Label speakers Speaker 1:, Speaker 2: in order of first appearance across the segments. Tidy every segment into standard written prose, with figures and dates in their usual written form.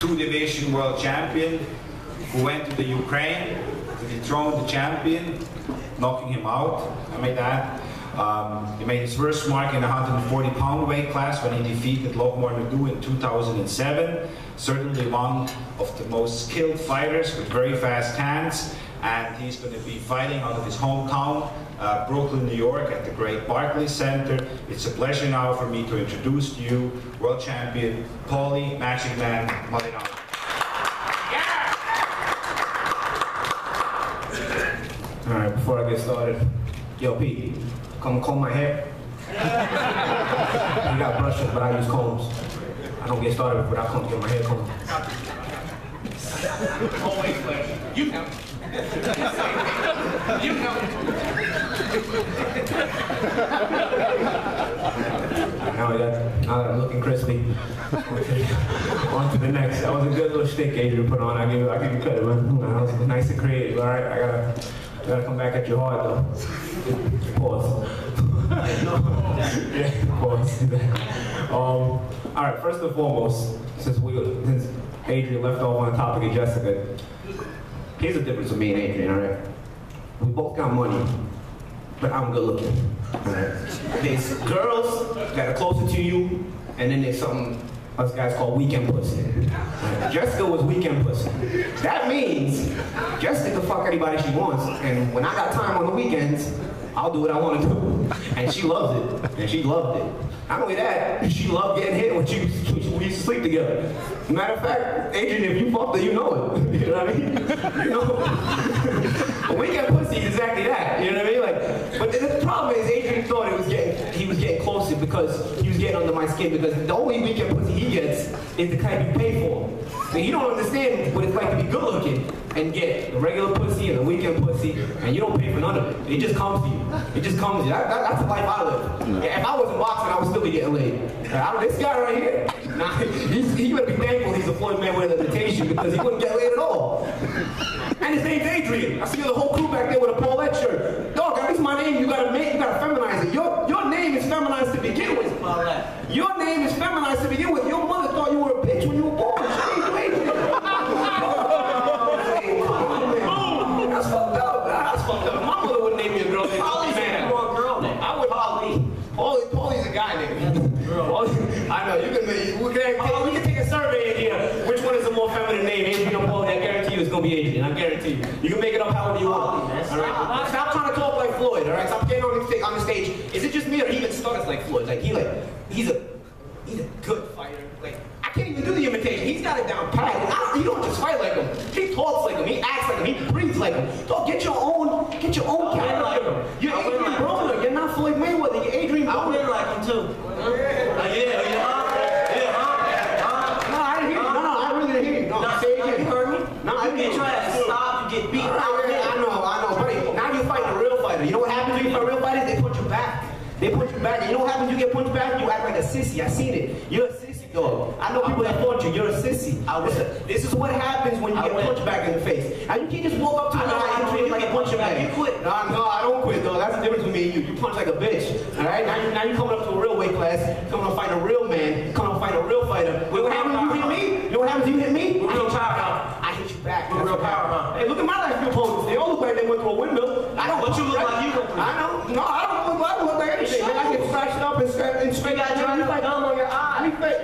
Speaker 1: two-division world champion who went to the Ukraine to dethrone the champion, knocking him out. I made that. He made his first mark in the 140-pound weight class when he defeated Nadu in 2007. Certainly one of the most skilled fighters with very fast hands. And he's going to be fighting out of his hometown, Brooklyn, New York, at the great Barclays Center. It's a pleasure now for me to introduce to you world champion Paulie Malignaggi. Yeah!
Speaker 2: All right, before I get started, yo, Pete, come comb my hair. You got brushes, but I use combs. I don't get started without combs, get my hair combed.
Speaker 3: Always pleasure. You count. You count.
Speaker 2: Now that I'm looking crispy, on to the next. That was a good little shtick Adrian put on. I give you credit, man. That was nice and creative. All right, I gotta come back at you hard though. Pause. Yeah, pause. All right. First and foremost, since Adrian left off on the topic of Jessica, here's the difference with me and Adrian. All right, we both got money, but I'm good looking. All right, there's girls that are closer to you, and then there's something us guys call weekend pussy. Right? Jessica was weekend pussy. That means Jessica can fuck anybody she wants, and when I got time on the weekends, I'll do what I want to do. And she loves it, and she loved it. Not only that, she loved getting hit when we used to sleep together. Matter of fact, Adrian, if you fucked her, you know it. You know what I mean? You know? But weekend pussy is exactly that. You know what I mean? Like, but the problem is, Adrian thought he was getting closer because he was getting under my skin. Because the only weekend pussy he gets is the kind you pay for. So you don't understand what it's like to be good looking and get the regular pussy and the weekend pussy, and you don't pay for none of it. It just comes to you. It just comes to you. That's the life I live. Yeah, if I wasn't boxing, I would still be getting laid. This guy right here, nah, he would be thankful he's a Floyd Mayweather imitation because he wouldn't get laid at all. And his name's Adrian. I see the whole crew back there with a Paulette shirt. Dog, at least my name, you gotta feminize it. Your name is feminized to begin with. Your name is feminized to begin with. Your mother thought you were a bitch when you were born. She named you Adrian. That's fucked up. That's fucked up. My mother wouldn't name me a girl name.
Speaker 3: Paulie's a girl name.
Speaker 2: I would Paulie's a guy name. I know. We can take a survey in here. Which one is the more feminine name, Adrian or Paulie? I guarantee you it's gonna be Adrian. I guarantee you. You can make it up however you want. All right. Stop trying to talk like Floyd. All right. Stop getting on the stage. Is it just me or he even starts like Floyd? Like he's a good fighter. Like I can't even do the imitation. He's got it down pat. You don't just fight like him. He talks like him. He acts like him. He breathes like him. Dog, get your own character. You're Adrian Broner. You're not Floyd Mayweather. You're Adrian Broner.
Speaker 3: I really like him too.
Speaker 2: You heard me? No, I didn't.
Speaker 3: You try to stop, you get beat.
Speaker 2: I know. But now you're fighting a real fighter. You know what happens when you fight real fighters? They punch you back. They punch you back. And you know what happens when you get punched back? You act like a sissy. I seen it. You're a sissy, dog. I know people that fought you. You're a sissy. This is what happens when you get punched back in the face. And you can't just walk up to a guy and treat him like a punch back. You quit. No, I don't quit, dog. That's the difference with me and you. You punch like a bitch. All right? Now you're coming up to a real weight class. Coming to fight a real man. Coming to fight a real fighter. What happens when you hit me? You know what happens when you hit me?
Speaker 3: We're real powerhouse.
Speaker 2: I hit you back.
Speaker 3: We're real powerhouse.
Speaker 2: Hey, look at my last few opponents. They all look like they went through a windmill. I don't.
Speaker 3: But you look like you went through.
Speaker 2: I know. No, I don't look like anything. Man, I get scratched up and straight out.
Speaker 3: You got gum on your eye.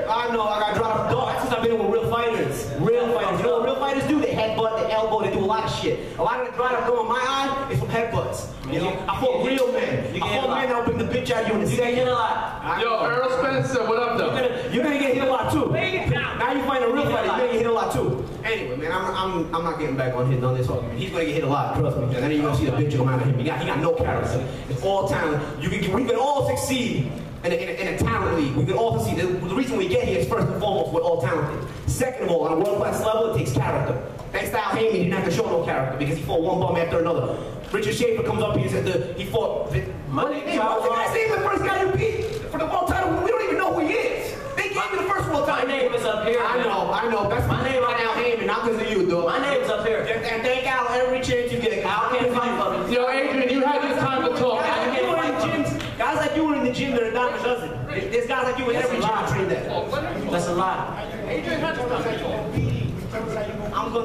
Speaker 2: I know. I got dropped up. Dog. That's since I've been with real fighters. Real fighters. You know what real fighters do? They headbutt, they elbow, they do a lot of shit. A lot of the dried up gum on my eye is from headbutts. You know, I fought real men. I fought men that'll bring the bitch out of you in a second.
Speaker 3: You get a lot.
Speaker 4: Yo, Earl Spencer, what up though?
Speaker 2: You're gonna get hit a lot too. Now you find a real fighter, you're gonna get hit a lot too. Anyway, man, I'm not getting back on hitting on this argument. He's gonna get hit a lot, trust me. And then you're gonna see the bitch come out of him. He got no character. It's all talent. We can all succeed in a talent league. We can all succeed. The reason we get here is first and foremost, we're all talented. Second of all, on a world-class level, it takes character. Thanks to Al Heyman, he didn't have to show no character because he fought one bum after another. Richard Schaefer comes up here and said he fought. What's the guy's name? The first guy you beat for the world title. We don't even know who he is. They gave me the first world title.
Speaker 3: My name is up here.
Speaker 2: I know. That's my name right now, Heyman. Not because of you, though.
Speaker 3: My name's up here.
Speaker 2: And thank Al every chance you get.
Speaker 3: Al can't fight for me.
Speaker 4: Yo, Adrian, you had this time to talk.
Speaker 2: Guys like you were in the gym that are not a dozen. There's guys like you in every gym trained that.
Speaker 3: That's a lie.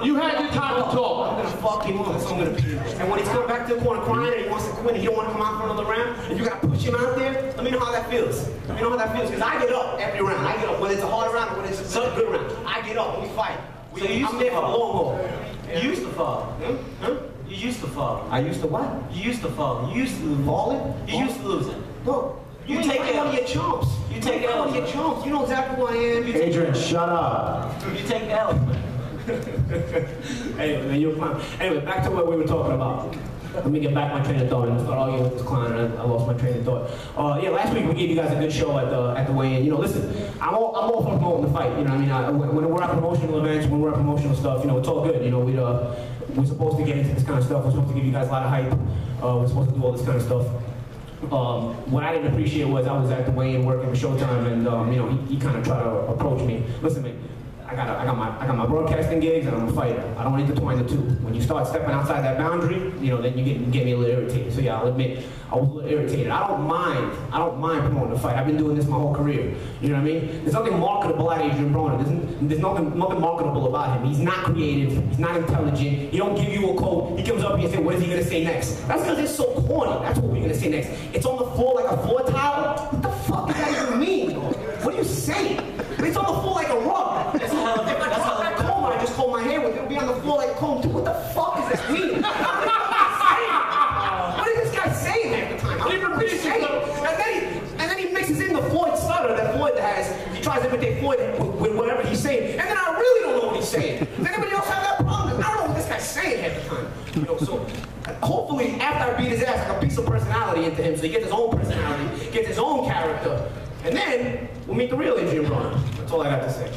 Speaker 4: You had your time to talk.
Speaker 2: I'm gonna fuck him up, so I'm gonna beat him. And when he's coming back to the corner crying and he wants to quit and he don't want to come out for another round, and you gotta push him out there, let me know how that feels. Let me know how that feels, because I get up every round. I get up, whether it's a hard round or whether it's a good round. I get up and we fight.
Speaker 3: So you used
Speaker 2: I'm
Speaker 3: to
Speaker 2: there for the long haul.
Speaker 3: You used to fall.
Speaker 2: Huh?
Speaker 3: You used to fall.
Speaker 2: I used to what?
Speaker 3: You used to fall. You used to lose.
Speaker 2: Falling?
Speaker 3: You used to lose it.
Speaker 2: No.
Speaker 3: You
Speaker 2: take
Speaker 3: take
Speaker 2: one of
Speaker 3: L's.
Speaker 2: your chumps.
Speaker 3: You take
Speaker 2: one
Speaker 3: L's.
Speaker 2: of your chumps. You know exactly who I am.
Speaker 5: Adrian, shut up.
Speaker 3: You take L's, man.
Speaker 2: Anyway, man, you're a clown. Anyway, back to what we were talking about. Let me get back my train of thought. I started arguing with this clown and I lost my train of thought. Yeah, last week we gave you guys a good show at the weigh-in. You know, listen, I'm all for promoting the fight. You know, what I mean, when we're at promotional events, when we're at promotional stuff, you know, it's all good. You know, we're supposed to get into this kind of stuff. We're supposed to give you guys a lot of hype. We're supposed to do all this kind of stuff. What I didn't appreciate was I was at the weigh-in working for Showtime, and you know, he kind of tried to approach me. Listen, man. I got my broadcasting gigs and I'm a fighter. I don't intertwine the two. When you start stepping outside that boundary, you know, then you get me a little irritated. So yeah, I'll admit I was a little irritated. I don't mind promoting the fight. I've been doing this my whole career. You know what I mean? There's nothing marketable about Adrian Broner. There's nothing marketable about him. He's not creative. He's not intelligent. He don't give you a quote. He comes up here and says, "What is he gonna say next?" That's because it's so corny. That's what we're gonna say next. It's on the floor like a floor tile. What the fuck does that even mean? What are you saying? It's on the floor like a rug. That's how I comb. I just comb my hair with it. It'll be on the floor like a comb too. What the fuck does that mean? What is this guy saying half the time? I don't even understand. And then he mixes in the Floyd stutter that Floyd has. He tries to imitate Floyd with whatever he's saying. And then I really don't know what he's saying. Does anybody else have that problem? I don't know what this guy's saying half the time. You know, so hopefully after I beat his ass, I can beat some personality into him so he gets his own personality, gets his own character. And then we'll meet the real Adrian Broner. That's all I got to say.